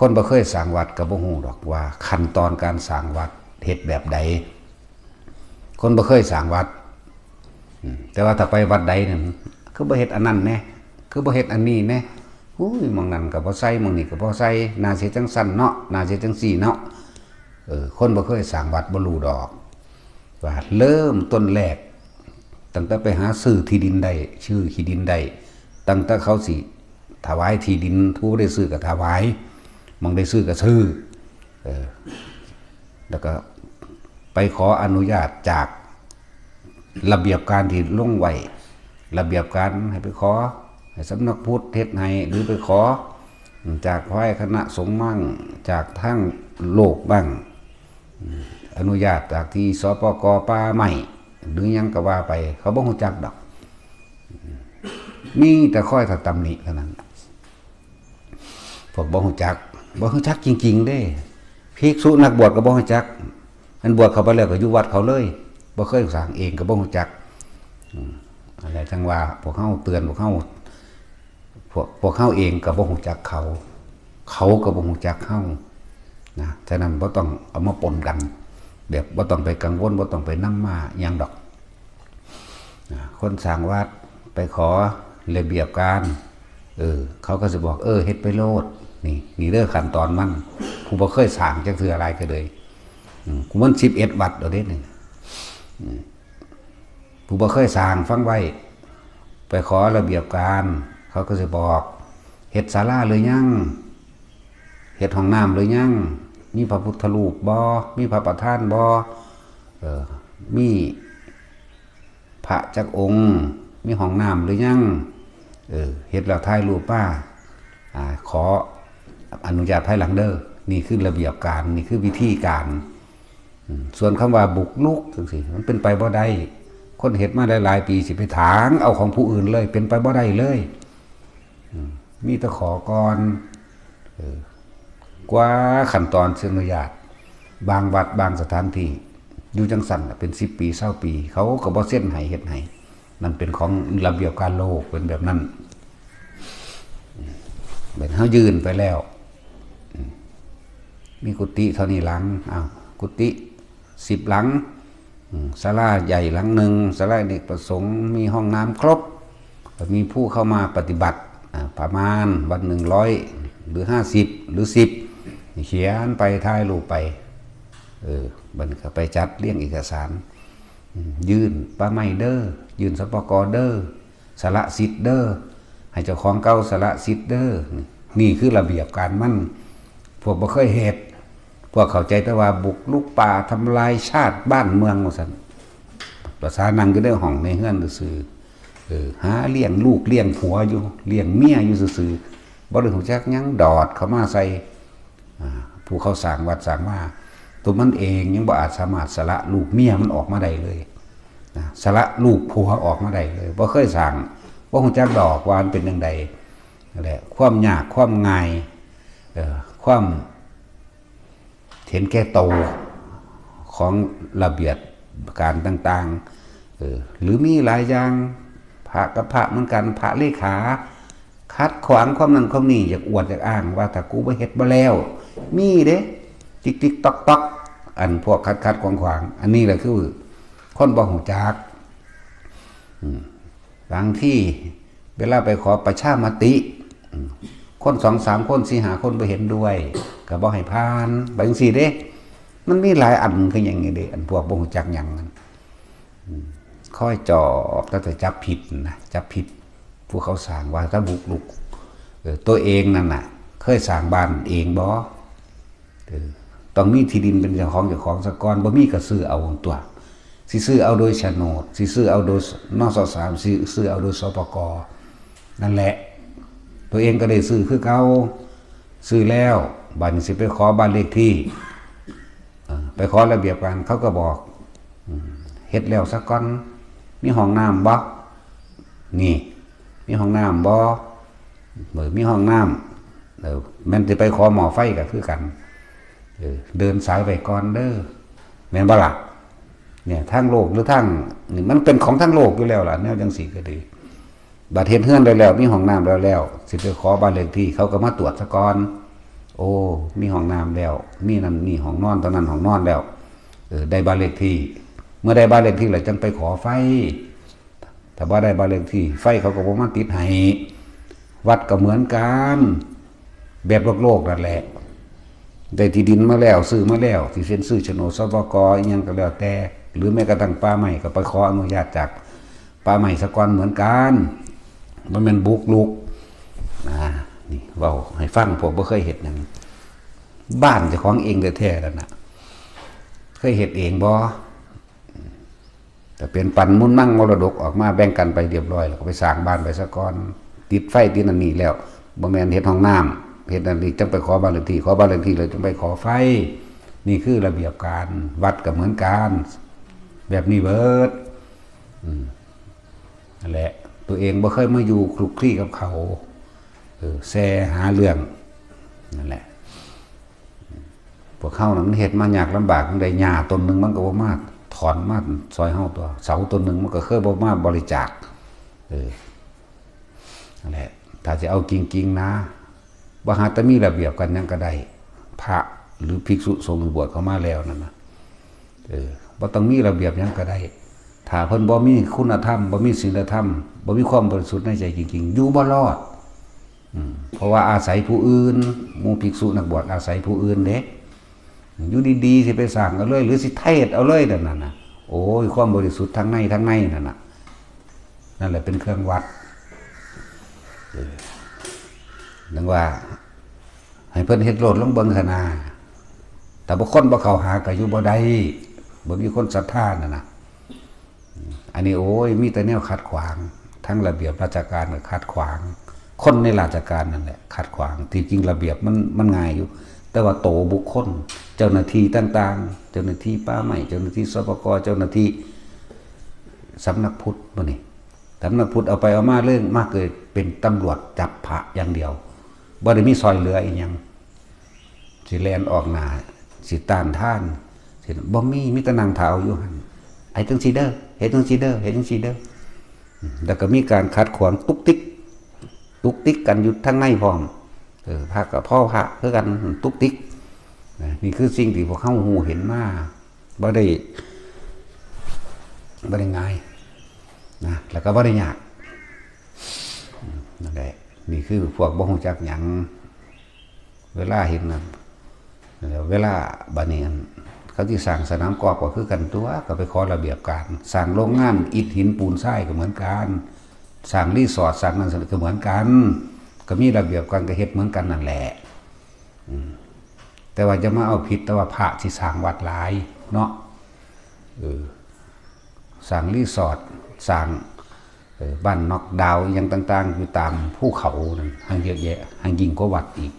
คนบ่เคยสร้างวัดก็บ่ฮู้ดอกว่าขั้นตอนการสร้างวัดเฮ็ดแบบใดคนบ่เคยสร้างวัดแต่ว่าถ้าไปวัดใดเนี่ยคือบ่เฮ็ดอันนั้นแน่คือบ่เฮ็ดอันนี้แน่อุ้ยมองนั้นก็บ่ใส่มองนี้ก็บ่ใส่น่าสิจังซั่นเนาะน่าสิจังซี่เนาะคนบ่เคยสร้างวัดบ่รู้ดอกว่าเริ่มต้นแรกตั้งแต่ไปหาซื้อที่ดินได้ชื่อที่ดินได้ตั้งแต่เขาสิถวายที่ดินผู้ได้ซื้อก็ถวายมองได้ซื้อก็ซื้อแล้วก็ไปขออนุญาตจากระเบียบการที่ลงไว้ระเบียบการให้ไปขอให้สำนักพุทธเทศให้หรือไปขอจากฝ่ายคณะสงฆ์มั่งจากทั้งโลกบ้างอนุญาตจากที่สปก.ป่าไม้หรือยังก็ว่าไปเขาบ่รู้จักดอกมีแต่ค่อยตำหนิเท่านั้นพวกบ่รู้จักจริงๆเด้ภิกษุนักบวชก็บ่รู้จักอันบวชเขาไปแล้วก็อยู่วัดเขาเลยบ่เคยสร้างเองก็บ่รู้จักอะไรจังว่าพวกเฮาเตือนพวกเฮาเองก็บ่รู้จักเขาก็บ่รู้จักเฮานะฉะนั้นบ่ต้องเอามาปนกันแบบบ่ต้องไปกังวลบ่ต้องไปนำมาหยังดอกคนสร้างวัดไปขอระเบียบการเขาก็สิบอกเฮ็ดไปโลดนี่เด้อขั้นตอนมันผู้บ่เคยสร้างจักเทื่ออะไรก็เลยกูมัน11วัดเอาเด้นี่ผู้บ่เคยสร้างฟังไว้ไปขอระเบียบการเขาก็สิบอกเฮ็ดศาลาหรือยังเฮ็ดห้องน้ำหรือยังมีพระพุทธรูปบ่มีพระประธานบ่มีพระจักองค์มีห้องน้ำหรือยังเฮ็ดแล้วถ่ายรูปป้าขออนุญาตภายหลังเด้อนี่คือระเบียบการนี่คือวิธีการส่วนคำว่าบุกลุกจังซี่มันเป็นไปบ่ได้คนเฮ็ดมาหลายๆปีสิไปถางเอาของผู้อื่นเลยเป็นไปบ่ได้เลยมีแต่ขอก่อนกว่าขั้นตอนเชิงอนุญาตบางวัดบางสถานที่อยู่จังสั่นเป็น10 ปี20 ปีเขาก็บ่เซ็นให้เฮ็ดให้นั่นเป็นของระเบียบการโลกเป็นแบบนั้นเป็นเฮายื่นไปแล้วมีกุฏิเท่านี้หลังกุฏิ10 หลังศาลาใหญ่หลังหนึ่งศาลาอเนกประสงค์มีห้องน้ำครบมีผู้เข้ามาปฏิบัติประมาณวันหนึ่ง100หรือ50หรือ10เขียนไปถ่ายรูปไปบันก็ไปจัดเรียงเอกสารยื่นป่าไม้เด้อยื่นสปก.เด้อสละสิทธิ์เด้อให้เจ้าของเก่าสละสิทธิ์เด้อนี่คือระเบียบการมันพวกบ่เคยเฮ็ดพวกเข้าใจแต่ว่าบุกลุกป่าทำลายชาติบ้านเมืองว่าซั่นภาษานั่งก็ได้ห้องในเฮือนซื่อหาเลี้ยงลูกเลี้ยงผัวอยู่เลี้ยงเมียอยู่ซื่อบ่ได้รู้จักหยังดอดเข้ามาใส่ผู้เขาสร้างวัดสร้างว่าตัวมันเองยังบ่อาจสามารถสละลูกเมียมันออกมาได้เลยสละลูกผัวออกมาได้เลยบ่เคยสร้างบ่รู้จักดอกว่ามันเป็นจังไดนั่นแหละความยากความง่ายความเห็นแก่โตของระเบียบการต่างๆหรือมีหลายอย่างพระกับพระเหมือนกันพระเลขาคัดขวางความนั้นความนี้อยากอวดอยากอ้างว่าถ้ากูบ่เฮ็ดบ่แล้วมีเด้ติ๊กๆต๊อกๆอันพวกคัดขวางอันนี้แหละคือคนบ่ฮู้จักบางที่เวลาไปขอประชามติคน2-3 คน4-5 คนบ่เห็นด้วยก็บ่ให้ผ่านไปจังซี่เด้มันมีหลายอันคือหยังนี้เด้อันพวกบ่ฮู้จักหยังนั้นค่อยจอบแต่จับผิดนะจับผิดผู้เขาสร้างว่าถ้าบุกลุกตัวเองนั่นน่ะเคยสร้างบ้านเองบ่ต้องมีที่ดินเป็นเจ้าของซะก่อนบ่มีก็ซื้อเอาตัวสิซื้อเอาโดยโฉนดสิซื้อเอาโดยนส3ซื้อเอาโดยสปก.นั่นแหละตัวเองก็ได้ซื้อคือเก่าซื้อแล้วบัดนี้สิไปขอบ้านเลขที่ไปขอระเบียบการเขาก็บอกเฮ็ดแล้วซะก่อนมีห้องน้ำบ่นี่มีห้องน้ำบ่มีห้องน้ำแม่นสิไปขอหม้อไฟก็คือกันเดินสายไปก่อนเด้อแม่นบ่ล่ะเนี่ยทางโลกหรือทางนี่มันเป็นของทางโลกอยู่แล้วล่ะแนวจังซี่ก็ดีบัดเฮ็ดเฮือนได้แล้วมีห้องน้ำแล้วสิไปขอบ้านเลขที่เขาก็มาตรวจซะก่อน โอ้มีห้องน้ำแล้วมีนั่นนี่ห้องนอนตอนนั้นห้องนอนแล้วได้บ้านเลขที่เมื่อได้บ้านเลขที่แล้วจังไปขอไฟถ้าบ่ได้บ้านเลขที่ไฟเขาก็บ่มาติดให้วัดก็เหมือนกันแบบโลกนั่นแหละได้ที่ดินมาแล้วซื้อมาแล้วที่เซ็นซื้อโฉนดสปกอีหยังก็แล้วแต่หรือแม้กระทั่งป่าไม้ก็ไปขออนุญาตจากป่าไม้สะกอนเหมือนกันบ่แม่นบุกรุกนี่เว้าให้ฟังพวกบ่เคยเฮ็ดหยังบ้านเจ้าของเองแท้ๆนั่นน่ะเคยเฮ็ดเองบ่แต่เป็นปันมุ่นมั่งมรดกออกมาแบ่งกันไปเรียบร้อยแล้วก็ไปสร้างบ้านไปซะก่อนติดไฟติดนั่นนี่แล้วบ่แม่นเฮ็ดห้องน้ำเฮ็ดนั่นนี่จังไปขอบ้านเลขที่ขอบ้านเลขที่เลยจังไปขอไฟนี่คือระเบียบการวัดก็เหมือนกันแบบนี้เบิดนั่นแหละตัวเองบ่เคยมาอยู่คลุกคลีกับเขาแซ่หาเรื่องนั่นแหละพวกเขานั้นเฮ็ดมายากลำบากได้หญ้าต้นนึงมันก็บ่มาถอนมาซอยเฮาตัวเสาต้นนึงมันก็เคยบ่มาบริจาคนั่นแหละถ้าจะเอาจริงๆนะบ่หาแต่มีระเบียบกันยังก็ได้พระหรือภิกษุสงฆ์บวชเข้ามาแล้วนั่นนะบ่ต้องมีระเบียบยังก็ได้ถ้าเพิ่นบ่มีคุณธรรมบ่มีศีลธรรมบ่มีความบริสุทธิ์ในใจจริงๆอยู่บ่รอดเพราะว่าอาศัยผู้อื่นหมู่ภิกษุนักบวชอาศัยผู้อื่นเด้อยู่ดีๆสิไปสร้างเอาเลยหรือสิเทศเอาเลยนั่นน่ะโอ้ยความบริสุทธิ์ทั้งในนั่นน่ะนั่นแหละเป็นเครื่องวัดนึกว่าให้เพิ่นเฮ็ดโลดลงเบิ่งซะนะแต่บ่คนบ่เข้าหาก็อยู่บ่ได้บ่มีคนศรัทธานั่นน่ะอันนี้โอ้ยมีแต่แนวขัดขวางทั้งระเบียบราชการก็ขัดขวางคนในราชการนั่นแหละขัดขวางที่จริงระเบียบมันง่ายอยู่แต่ว่าโตบุคคลเจ้าหน้าที่ต่างๆเจ้าหน้าที่ป่าไม้เจ้าหน้าที่สปกเจ้าหน้าที่สำนักพุทธบ่นี่สำนักพุทธเอาไปเอามาเรื่องมากเกิดเป็นตำรวจจับพระอย่างเดียวบ่ได้มีซอยเหลืออีกหยังสิแล่นออกหน้าสิต้านทานสิบ่มีแต่นั่งเท้าอยู่หั่นไอ้จังซี่เด้อเฮ็ดจังซี่เด้อเฮ็ดจังซี่เด้อแล้วก็มีการขัดขวางตุกติกกันอยู่ทั้งในพร้อมพระกับพ่อพระคือกันตุกติกนี่คือสิ่งที่พวกเขาหูเห็นมาบ่ได้ง่ายนะแล้วก็บ่ได้ยากนั่นแหละนี่คือพวกบ่ฮู้จักหยังเวลาเห็นนั่นเวลาบัดนี้เขาที่สร้างสนามกอล์ฟก็คือกันตัวก็ไปขอระเบียบการสร้างโรงงานอิฐหินปูนทรายก็เหมือนกันสร้างรีสอร์ทสร้างนั่นก็เหมือนกันก็มีระเบียบการก็เฮ็ดเหมือนกันนั่นแหละแต่ว่าจะมาเอาผิดแต่ว่าพระที่สร้างวัดหลายเนาะสร้างรีสอร์ทสร้างบ้านนอกดาวอย่างต่างๆอยู่ตามภูเขานั่นห่างเยอะแยะห่างยิ่งกว่าวัดอีก